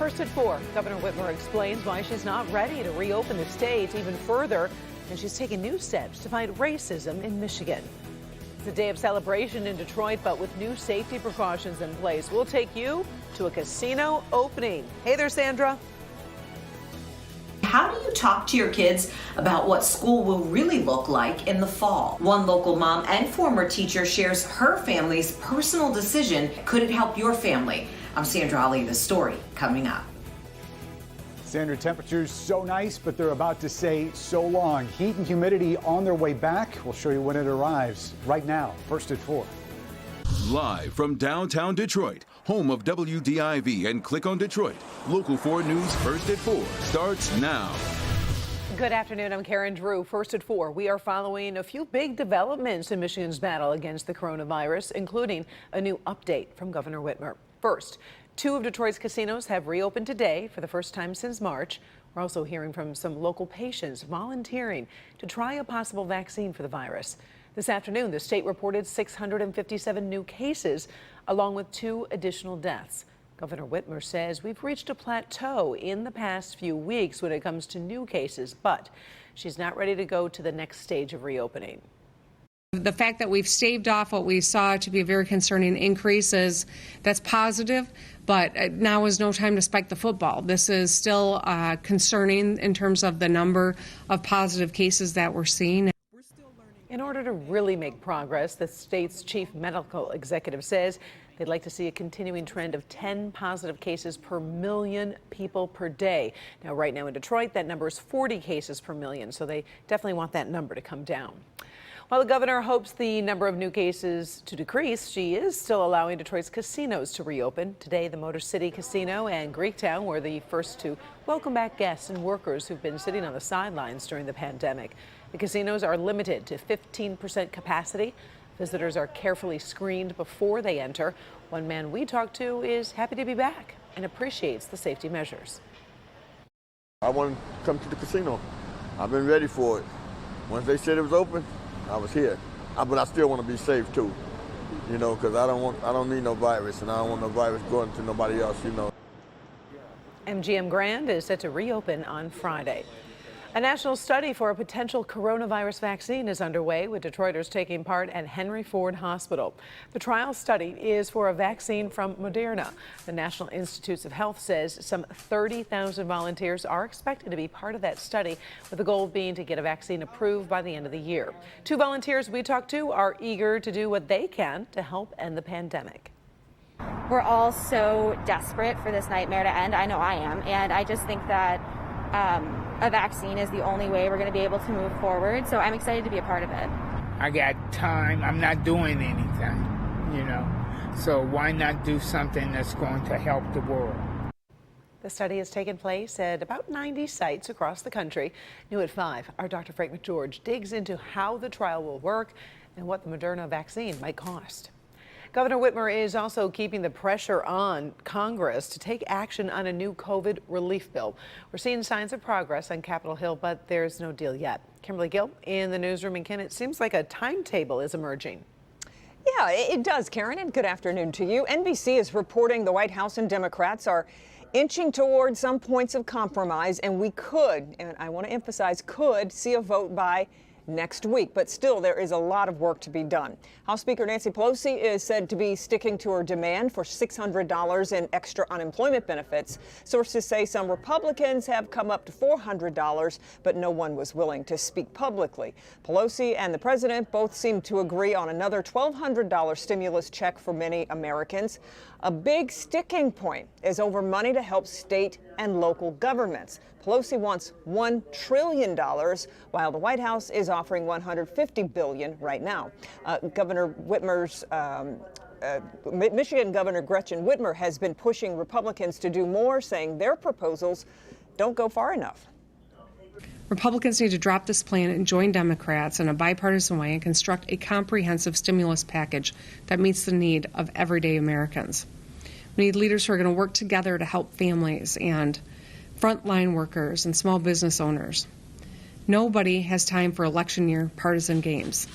First at 4, Governor Whitmer explains why she's not ready to reopen the state even further, and she's taken new steps to fight racism in Michigan. It's a day of celebration in Detroit, but with new safety precautions in place. We'll take you to a casino opening. Hey there, Sandra. How do you talk to your kids about what school will really look like in the fall? One local mom and former teacher shares her family's personal decision. Could it help your family? I'm Sandra Ali. The story coming up. Sandra, temperatures so nice, but they're about to say so long. Heat and humidity on their way back. We'll show you when it arrives right now. First at 4. Live from downtown Detroit, home of WDIV and Click on Detroit. Local 4 News First at 4 starts now. Good afternoon. I'm Karen Drew. First at 4, we are following a few big developments in Michigan's battle against the coronavirus, including a new update from Governor Whitmer. First, 2 of Detroit's casinos have reopened today for the first time since March. We're also hearing from some local patients volunteering to try a possible vaccine for the virus. This afternoon, the state reported 657 new cases, along with 2 additional deaths. Governor Whitmer says we've reached a plateau in the past few weeks when it comes to new cases, but she's not ready to go to the next stage of reopening. The fact that we've staved off what we saw to be a very concerning increase that's positive, but now is no time to spike the football. This is still concerning in terms of the number of positive cases that we're seeing. In order to really make progress, the state's chief medical executive says they'd like to see a continuing trend of 10 positive cases per million people per day. Now, right now in Detroit, that number is 40 cases per million, so they definitely want that number to come down. While the governor hopes the number of new cases to decrease, she is still allowing Detroit's casinos to reopen. Today, the Motor City Casino and Greektown were the first to welcome back guests and workers who've been sitting on the sidelines during the pandemic. The casinos are limited to 15% capacity. Visitors are carefully screened before they enter. One man we talked to is happy to be back and appreciates the safety measures. I want to come to the casino. I've been ready for it. Once they said it was open, I was here. But I still want to be safe too, you know, because I don't need no virus, and I don't want no virus going to nobody else, you know. MGM Grand is set to reopen on Friday. A national study for a potential coronavirus vaccine is underway, with Detroiters taking part at Henry Ford Hospital. The trial study is for a vaccine from Moderna. The National Institutes of Health says some 30,000 volunteers are expected to be part of that study, with the goal being to get a vaccine approved by the end of the year. 2 volunteers we talked to are eager to do what they can to help end the pandemic. We're all so desperate for this nightmare to end. I know I am, and I just think that a vaccine is the only way we're going to be able to move forward. So I'm excited to be a part of it. I got time. I'm not doing anything, you know. So why not do something that's going to help the world? The study has taken place at about 90 sites across the country. New at 5, our Dr. Frank McGeorge digs into how the trial will work and what the Moderna vaccine might cost. Governor Whitmer is also keeping the pressure on Congress to take action on a new COVID relief bill. We're seeing signs of progress on Capitol Hill, but there's no deal yet. Kimberly Gill in the newsroom in Kent. It seems like a timetable is emerging. Yeah, it does, Karen, and good afternoon to you. NBC is reporting the White House and Democrats are inching towards some points of compromise, and we could, and I want to emphasize could, see a vote by next week. But still, there is a lot of work to be done. House Speaker Nancy Pelosi is said to be sticking to her demand for $600 in extra unemployment benefits. Sources say some Republicans have come up to $400, but no one was willing to speak publicly. Pelosi and the president both seem to agree on another $1,200 stimulus check for many Americans. A big sticking point is over money to help state and local governments. Pelosi wants $1 trillion, while the White House is offering $150 billion right now. Michigan Governor Gretchen Whitmer has been pushing Republicans to do more, saying their proposals don't go far enough. Republicans need to drop this plan and join Democrats in a bipartisan way and construct a comprehensive stimulus package that meets the need of everyday Americans. We need leaders who are going to work together to help families and frontline workers and small business owners. Nobody has time for election year partisan games.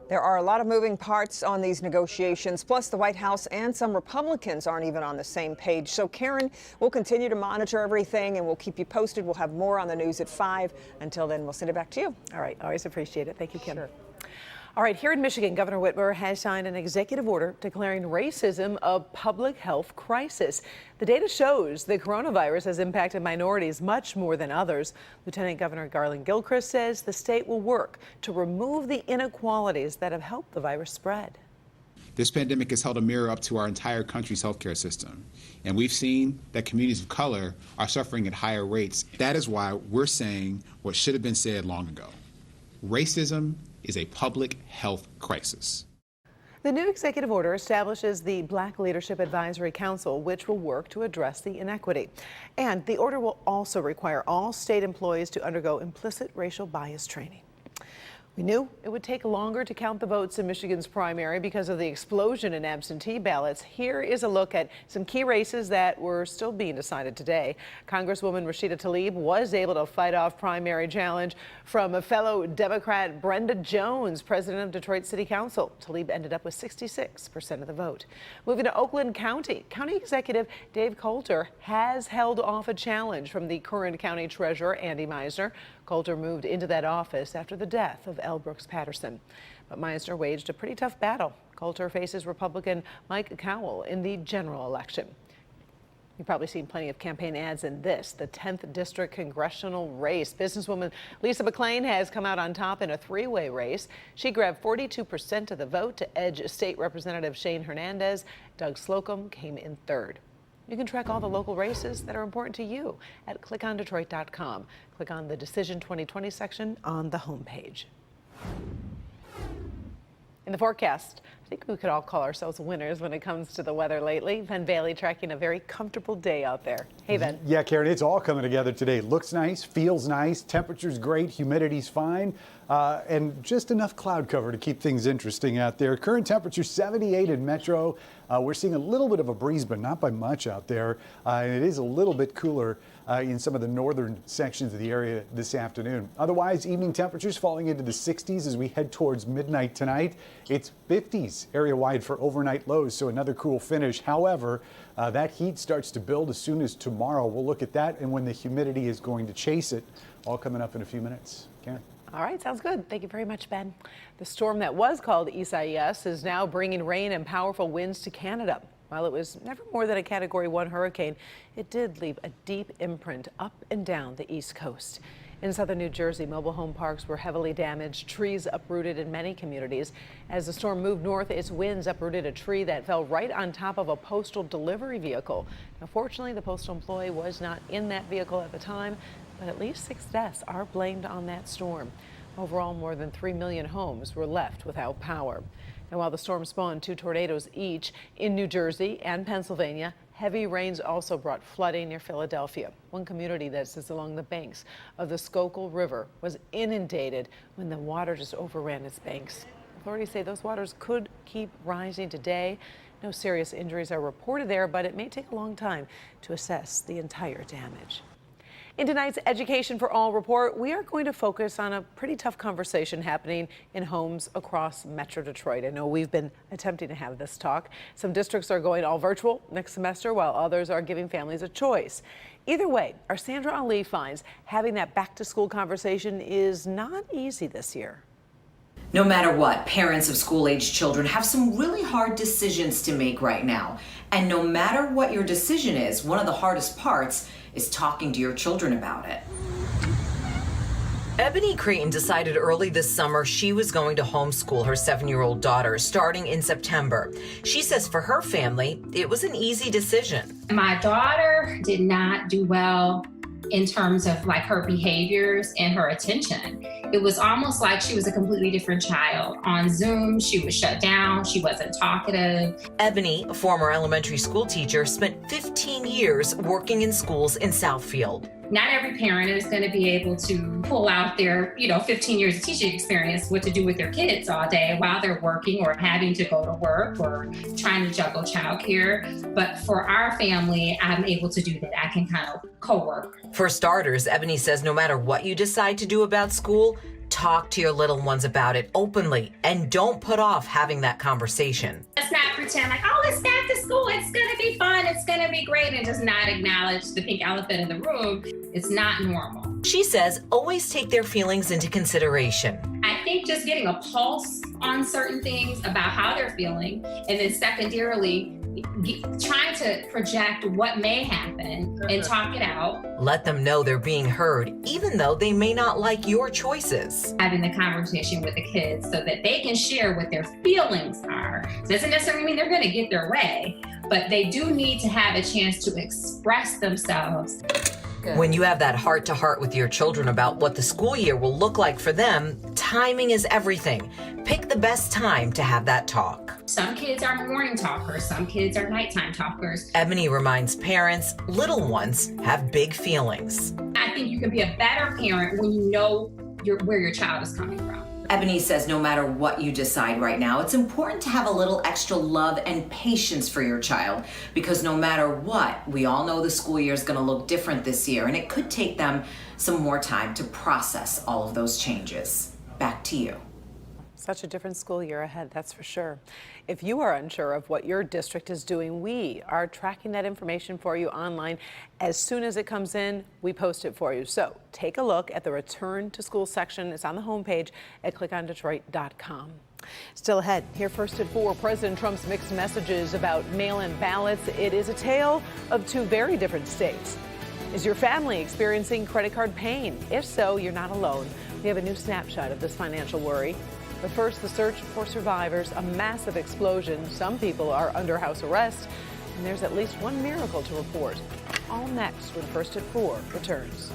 There are a lot of moving parts on these negotiations, plus the White House and some Republicans aren't even on the same page. So, Karen, we'll continue to monitor everything and we'll keep you posted. We'll have more on the news at 5. Until then, we'll send it back to you. All right. Always appreciate it. Thank you, Kim. Sure. All right, here in Michigan, Governor Whitmer has signed an executive order declaring racism a public health crisis. The data shows the coronavirus has impacted minorities much more than others. Lieutenant Governor Garland Gilchrist says the state will work to remove the inequalities that have helped the virus spread. This pandemic has held a mirror up to our entire country's healthcare system, and we've seen that communities of color are suffering at higher rates. That is why we're saying what should have been said long ago. Racism is a public health crisis. The new executive order establishes the Black Leadership Advisory Council, which will work to address the inequity. And the order will also require all state employees to undergo implicit racial bias training. We knew it would take longer to count the votes in Michigan's primary because of the explosion in absentee ballots. Here is a look at some key races that were still being decided today. Congresswoman Rashida Tlaib was able to fight off primary challenge from a fellow Democrat, Brenda Jones, president of Detroit City Council. Tlaib ended up with 66% of the vote. Moving to Oakland County, County Executive Dave Coulter has held off a challenge from the current county treasurer, Andy Meisner. Coulter moved into that office after the death of L. Brooks Patterson. But Meisner waged a pretty tough battle. Coulter faces Republican Mike Cowell in the general election. You've probably seen plenty of campaign ads in this, the 10th District congressional race. Businesswoman Lisa McClain has come out on top in a three-way race. She grabbed 42% of the vote to edge State Representative Shane Hernandez. Doug Slocum came in third. You can track all the local races that are important to you at clickondetroit.com. Click on the Decision 2020 section on the homepage. In the forecast, I think we could all call ourselves winners when it comes to the weather lately. Ben Bailey tracking a very comfortable day out there. Hey, Ben. Yeah, Karen, it's all coming together today. Looks nice, feels nice, temperature's great, humidity's fine, and just enough cloud cover to keep things interesting out there. Current temperature 78 in Metro. We're seeing a little bit of a breeze, but not by much out there. And it is a little bit cooler in some of the northern sections of the area this afternoon. Otherwise, evening temperatures falling into the 60s as we head towards midnight tonight. It's 50s area-wide for overnight lows, so another cool finish. However, that heat starts to build as soon as tomorrow. We'll look at that and when the humidity is going to chase it. All coming up in a few minutes. Karen. All right, sounds good. Thank you very much, Ben. The storm that was called Isaias is now bringing rain and powerful winds to Canada. While it was never more than a Category 1 hurricane, it did leave a deep imprint up and down the East Coast. In southern New Jersey, mobile home parks were heavily damaged, trees uprooted in many communities. As the storm moved north, its winds uprooted a tree that fell right on top of a postal delivery vehicle. Now, fortunately, the postal employee was not in that vehicle at the time, but at least 6 deaths are blamed on that storm. Overall, more than 3 million homes were left without power. And while the storm spawned 2 tornadoes each in New Jersey and Pennsylvania, heavy rains also brought flooding near Philadelphia. One community that sits along the banks of the Schuylkill River was inundated when the water just overran its banks. Authorities say those waters could keep rising today. No serious injuries are reported there, but it may take a long time to assess the entire damage. In tonight's Education for All report, we are going to focus on a pretty tough conversation happening in homes across Metro Detroit. I know we've been attempting to have this talk. Some districts are going all virtual next semester, while others are giving families a choice. Either way, our Sandra Ali finds having that back-to-school conversation is not easy this year. No matter what, parents of school-age children have some really hard decisions to make right now. And no matter what your decision is, one of the hardest parts is talking to your children about it. Ebony Creighton decided early this summer she was going to homeschool her 7-year-old daughter starting in September. She says for her family, it was an easy decision. My daughter did not do well in terms of like her behaviors and her attention. It was almost like she was a completely different child. On Zoom, she was shut down. She wasn't talkative. Ebony, a former elementary school teacher, spent 15 years working in schools in Southfield. Not every parent is going to be able to pull out their, 15 years of teaching experience, what to do with their kids all day while they're working or having to go to work or trying to juggle childcare. But for our family, I'm able to do that. I can kind of co-work. For starters, Ebony says no matter what you decide to do about school, Talk to your little ones about it openly and don't put off having that conversation. Let's not pretend like, oh, it's back to school, it's going to be fun, it's going to be great, and just not acknowledge the pink elephant in the room. It's not normal. She says always take their feelings into consideration. I think just getting a pulse on certain things about how they're feeling, and then secondarily, trying to project what may happen and talk it out. Let them know they're being heard, even though they may not like your choices. Having the conversation with the kids so that they can share what their feelings are. Doesn't necessarily mean they're going to get their way, but they do need to have a chance to express themselves. When you have that heart-to-heart with your children about what the school year will look like for them, timing is everything. Pick the best time to have that talk. Some kids are morning talkers, some kids are nighttime talkers. Ebony reminds parents, little ones have big feelings. I think you can be a better parent when you know where your child is coming from. Ebony says no matter what you decide right now, it's important to have a little extra love and patience for your child, because no matter what, we all know the school year is going to look different this year, and it could take them some more time to process all of those changes. Back to you. Such a different school year ahead, that's for sure. If you are unsure of what your district is doing, we are tracking that information for you online. As soon as it comes in, we post it for you. So take a look at the Return to School section. It's on the homepage at clickondetroit.com. Still ahead, here first at 4, President Trump's mixed messages about mail-in ballots. It is a tale of two very different states. Is your family experiencing credit card pain? If so, you're not alone. We have a new snapshot of this financial worry. But first, the search for survivors, a massive explosion. Some people are under house arrest, and there's at least one miracle to report. All next when First at 4 returns.